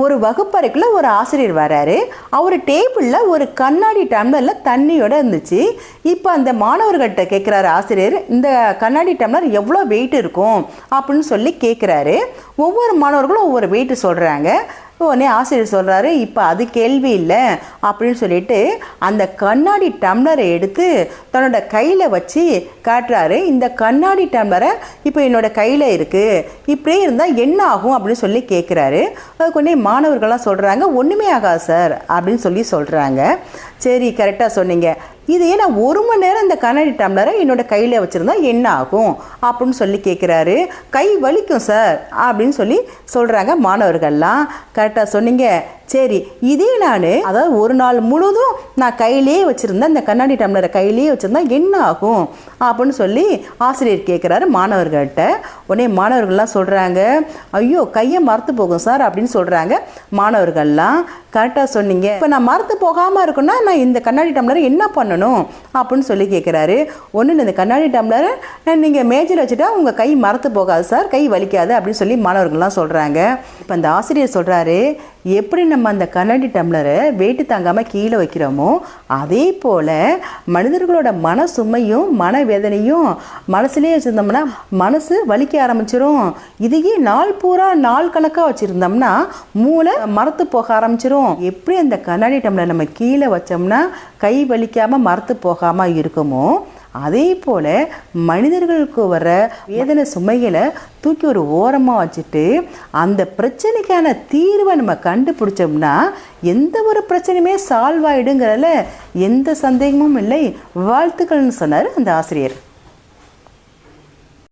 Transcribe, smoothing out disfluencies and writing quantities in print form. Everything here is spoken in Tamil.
ஒரு வகுப்பறைக்குள்ள ஒரு ஆசிரியர் வராரு. அவர் டேபிள்ல ஒரு கண்ணாடி டம்ளர்ல தண்ணியோட இருந்துச்சு. இப்போ அந்த மாணவர்கள்ட்ட கேட்குறாரு ஆசிரியர், இந்த கண்ணாடி டம்ளர் எவ்வளோ வெயிட் இருக்கும் அப்படின்னு சொல்லி கேட்குறாரு. ஒவ்வொரு மாணவர்களும் ஒவ்வொரு வெயிட் சொல்கிறாங்க. உடனே ஆசிரியர் சொல்கிறாரு, இப்போ அது கேள்வி இல்லை அப்படின்னு சொல்லிட்டு அந்த கண்ணாடி டம்ளரை எடுத்து தன்னோட கையில் வச்சு காட்டுறாரு. இந்த கண்ணாடி டம்ளரை இப்போ என்னோட கையில் இருக்குது, இப்படியே இருந்தால் என்ன ஆகும் அப்படின்னு சொல்லி கேட்குறாரு. அதுக்கு உடனே மாணவர்கள்லாம் சொல்கிறாங்க, ஒன்றுமே ஆகாது சார் அப்படின்னு சொல்லி சொல்கிறாங்க. சரி, கரெக்டாக சொன்னீங்க. இது நான் 1 மணி நேரம் இந்த கண்ணாடி டம்ளரை என்னோட கையில் வச்சுருந்தா என்ன ஆகும் அப்படின்னு சொல்லி கேட்குறாரு. கை வலிக்கும் சார் அப்படின்னு சொல்லி சொல்கிறாங்க மாணவர்கள்லாம். கரெக்டாக சொன்னீங்க. சரி, இதே அதாவது ஒரு நாள் முழுதும் நான் கையிலே வச்சுருந்தேன், இந்த கண்ணாடி டம்ளரை கையிலே வச்சுருந்தா என்ன ஆகும் அப்படின்னு சொல்லி ஆசிரியர் கேட்குறாரு மாணவர்கள்ட்ட. உடனே மாணவர்கள்லாம் சொல்கிறாங்க, ஐயோ கையை மறுத்து போகும் சார் அப்படின்னு சொல்கிறாங்க மாணவர்கள்லாம். கரெக்டாக சொன்னீங்க. இப்போ நான் மறுத்து போகாமல் இருக்குன்னா நான் இந்த கண்ணாடி டம்ளரை என்ன பண்ணணும் அப்படின்னு சொல்லி கேட்குறாரு. ஒன்று, இந்த கண்ணாடி டம்ளரை நீங்கள் மேஜில் வச்சுட்டா உங்கள் கை மறுத்து போகாது சார், கை வலிக்காது அப்படின்னு சொல்லி மாணவர்கள்லாம் சொல்கிறாங்க. இப்போ அந்த ஆசிரியர் சொல்கிறாரு, எப்படி நம்ம அந்த கண்ணாடி டம்ளரை வெயிட்டு தாங்காமல் கீழே வைக்கிறோமோ அதே போல் மனிதர்களோட மன சுமையும் மனவேதனையும் மனசுலேயே வச்சுருந்தோம்னா மனசு வலிக்க ஆரம்பிச்சிடும். இதையே நாள் பூரா நாள் கணக்காக வச்சுருந்தோம்னா மூளை மரத்து போக ஆரம்பிச்சிடும். எப்படி அந்த கண்ணாடி டம்ளர் நம்ம கீழே வச்சோம்னா கை வலிக்காமல் மரத்து போகாமல் இருக்குமோ அதே போல் மனிதர்களுக்கு வர வேதனை சுமைகளை தூக்கி ஒரு ஓரமாக வச்சுட்டு அந்த பிரச்சனைக்கான தீர்வை நம்ம கண்டுபிடிச்சோம்னா எந்த ஒரு பிரச்சனையுமே சால்வ் ஆகிடுங்கிறதுல எந்த சந்தேகமும் இல்லை. வாழ்த்துக்கள்னு சொன்னார் அந்த ஆசிரியர்.